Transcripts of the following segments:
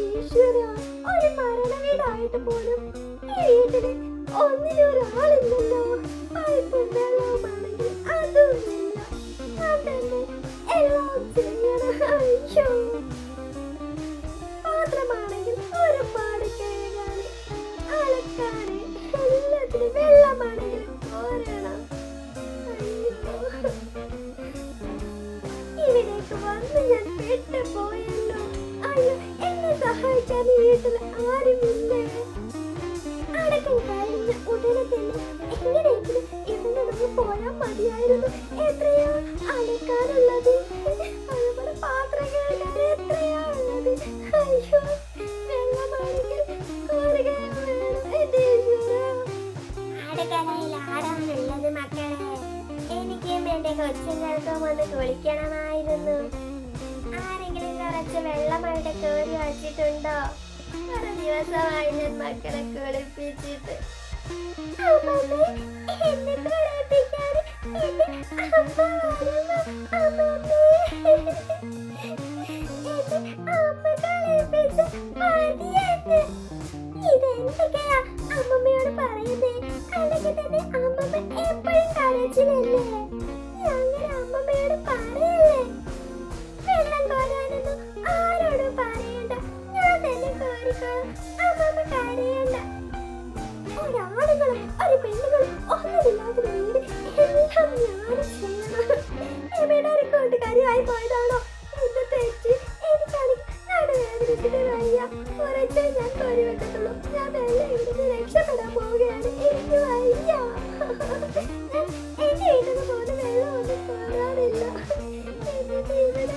ഈശ്വരാ, ഒരു മരണ വീടായിട്ട് പോലും ഈ വീട്ടില് ഒന്നിനൊരാളില്ലല്ലോ. പൈപ്പും വെള്ളവുമാണെങ്കിൽ അതുമില്ല. അതന്നെ എല്ലാം ചെയ്യണം. അയ്യോ, പാത്രമാണെങ്കിൽ ഒരുപാട് കഴുകാന്, അലക്കാന്, എല്ലാത്തിനും വെള്ളമാണെങ്കിൽ കോരണം. അയ്യോ, ഇവിടേക്ക് വന്ന് ഞാൻ പെട്ടുപോയല്ലോ. അയ്യോ, എന്നെ സഹായിക്കാൻ ഈ വീട്ടിൽ ആരുമില്ലേ? അടക്കം കഴിഞ്ഞ ഉടനെ തന്നെ എങ്ങനെയെങ്കിലും ഇവിടെ നിന്ന് പോയാൽ മതിയായിരുന്നു. എത്രയാ അടക്കാനുള്ളത്, അതുപോലെ പാത്രം കഴുകാൻ എത്രയാ ഉള്ളത്. അയ്യോ, വെള്ളമാണെങ്കിൽ കോരുകയും വേണം. എന്റെ ഈശ്വരാ, അടുക്കളയിൽ ആടാനുള്ളത് മക്കളെ. എനിക്കും എന്റെ കൊച്ചുങ്ങൾക്കും ഒന്ന് കുളിക്കണമായിരുന്നു. ആരെങ്കിലും കുറച്ച് വെള്ളം അവിടെ കോരി വച്ചിട്ടുണ്ടോ? ഒരു ദിവസമായി ഞാൻ മക്കളെ കുളിപ്പിച്ചിട്ട്. അമ്മമ്മേ, എന്നെ കുളിപ്പിക്കാൻ എന്റെ അമ്മ വരുന്നു. അമ്മമ്മേ, എന്നെ അമ്മ കുളിപ്പിച്ച് മതിയെന്ന്. ഇതെന്തൊക്കെയാ അമ്മമ്മയോട് പറയുന്നേ? അല്ലെങ്കിൽ തന്നെ അമ്മമ്മ എപ്പോഴും കരച്ചിലല്ലേ? അങ്ങനെ അമ്മമ്മയോട് പറയല്ലേ? വെള്ളം കോരാനൊന്നും ആരോടും പറയണ്ട, ഞാൻ തന്നെ കോരിക്കോളാം. അമ്മമ്മ കരയണ്ട. ഒരാളുകളും ഒരു പെണ്ണുകളും ഒന്നുമില്ലാത്ത വീട് എല്ലാം ഞാൻ ചെയ്യണം. എവിടെ ഒരു കൂട്ടുകാരിയായി പോയതാണോ എന്റെ തെറ്റ്? എനിക്കാണെങ്കിൽ നടുവേദനിച്ചിട്ട് വയ്യ. കുറച്ചേ ഞാൻ കോരി വെക്കത്തുള്ളൂ. ഞാൻ വെള്ളം ഇവിടുന്ന് രക്ഷപ്പെടാൻ പോവുകയാണ്. എനിക്ക് വയ്യ. ഞാൻ എന്റെ വീട്ടിൽ നിന്ന് പോകുന്ന വെള്ളം ഒന്നും കോരാറില്ല. എന്നിട്ട് ഇവിടെ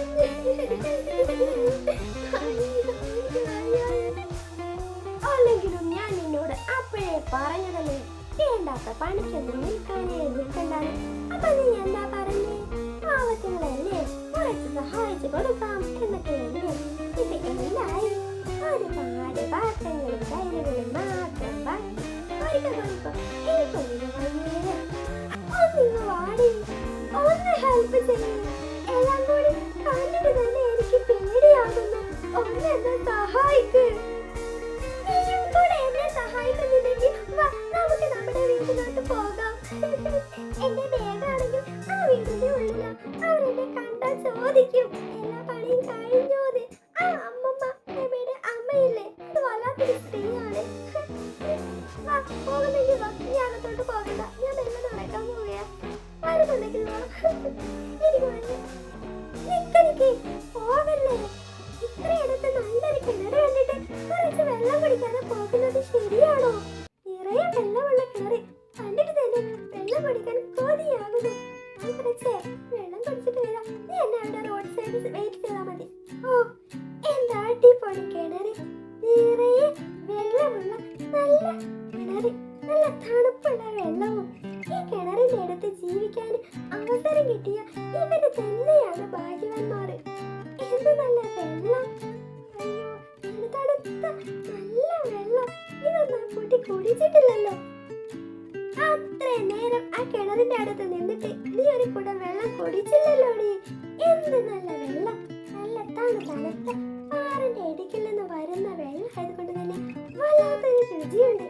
അല്ലെങ്കിലും ഞാൻ നിന്നോട് അപ്പോഴേ പറഞ്ഞതല്ലേ, വേണ്ടാത്ത പണിക്കൊന്നും നിൽക്കാനേ നിൽക്കണ്ടാണ്. അപ്പൊ നീ എന്താ പറഞ്ഞേ? പാവത്തുകളല്ലേ, കുറച്ച് സഹായിച്ചു കൊടുക്കാം എന്നൊക്കെയല്ലേ? ഇത് എന്തായി? ഒരുപാട് പാത്രങ്ങളും കയ്യിലുകളും മാത്രം ബാക്കി. ഒന്നിങ്ങ് വാടി, ഒന്ന് ഹെൽപ്പ് ചെയ്യേ. എല്ലാം കൂടി കണ്ടിട്ട് തന്നെ എനിക്ക് പേടിയാകുന്നു. ഒന്നെന്നെ സഹായിക്ക്. നീയും കൂടെ എന്നെ സഹായിക്കുന്നില്ലെങ്കിൽ വാ, നമുക്ക് നമ്മുടെ വീട്ടിലോട്ട് പോകാം. എന്റെ ബാഗാണെങ്കിൽ ആ വീടിന്റെ ഉള്ളിലാ. അവരെന്നെ കണ്ടാൽ ചോദിക്കും എല്ലാ പണിയും കഴിഞ്ഞോന്ന്. ആ അമ്മമ്മ, എമ്മയുടെ അമ്മയില്ലേ, അത് വല്ലാത്തൊരു സ്ത്രീയാണ്. വാ, പോകുന്നെങ്കിൽ വാ, നീ അകത്തോട്ട് പോകണ്ട. ഞാൻ മെല്ലെ നടക്കാൻ പോവുകയാ. വരുന്നുണ്ടെങ്കിൽ വാ. എനിക്ക് വയ്യ. നിക്ക്, പോകല്ലേ. ഇത്രയെടുത്ത് നല്ലൊരു കിണർ കണ്ടിട്ട് കുറച്ച് വെള്ളം കുടിക്കാതെ പോകുന്നത് ശരിയാണോ? നിറയെ വെള്ളമുള്ള കിണറ് കണ്ടിട്ട് തന്നെ വെള്ളം കുടിക്കാൻ കൊതിയാകുന്നു. കുറച്ചേ വെള്ളം കുടിച്ചിട്ട് വരാം. നീ എന്നെ അവിടെ റോഡ് സൈഡിൽ വെയിറ്റ് ചെയ്താൽ മതി. ഓ, എന്താ അടിപൊളി കിണറ്. നിറയെ വെള്ളമുള്ള നല്ല കിണറ്, നല്ല തണുപ്പുള്ള വെള്ളവും. ഈ കിണറിന്റെ അടുത്ത് ജീവിക്കാൻ അവസരം കിട്ടിയ ഇവര് തന്നെയാണ് ഭാഗ്യവാന്മാർ. എന്ത് നല്ല വെള്ളം. അയ്യോ, തണുത്ത നല്ല വെള്ളം. ഇതൊന്നും കൂട്ടി കുടിച്ചിട്ടില്ലല്ലോ. അത്രയും നേരം ആ കിണറിന്റെ അടുത്ത് നിന്നിട്ട് നീ ഒരു കുടം വെള്ളം കുടിച്ചില്ലല്ലോ നീ. എന്ത് നല്ല വെള്ളം. നല്ല തണുത്ത പാറിന്റെ ഇടുക്കിൽ നിന്ന് വരുന്ന വെള്ളം ആയതുകൊണ്ട് തന്നെ വല്ലാത്തൊരു രുചിയുണ്ട്.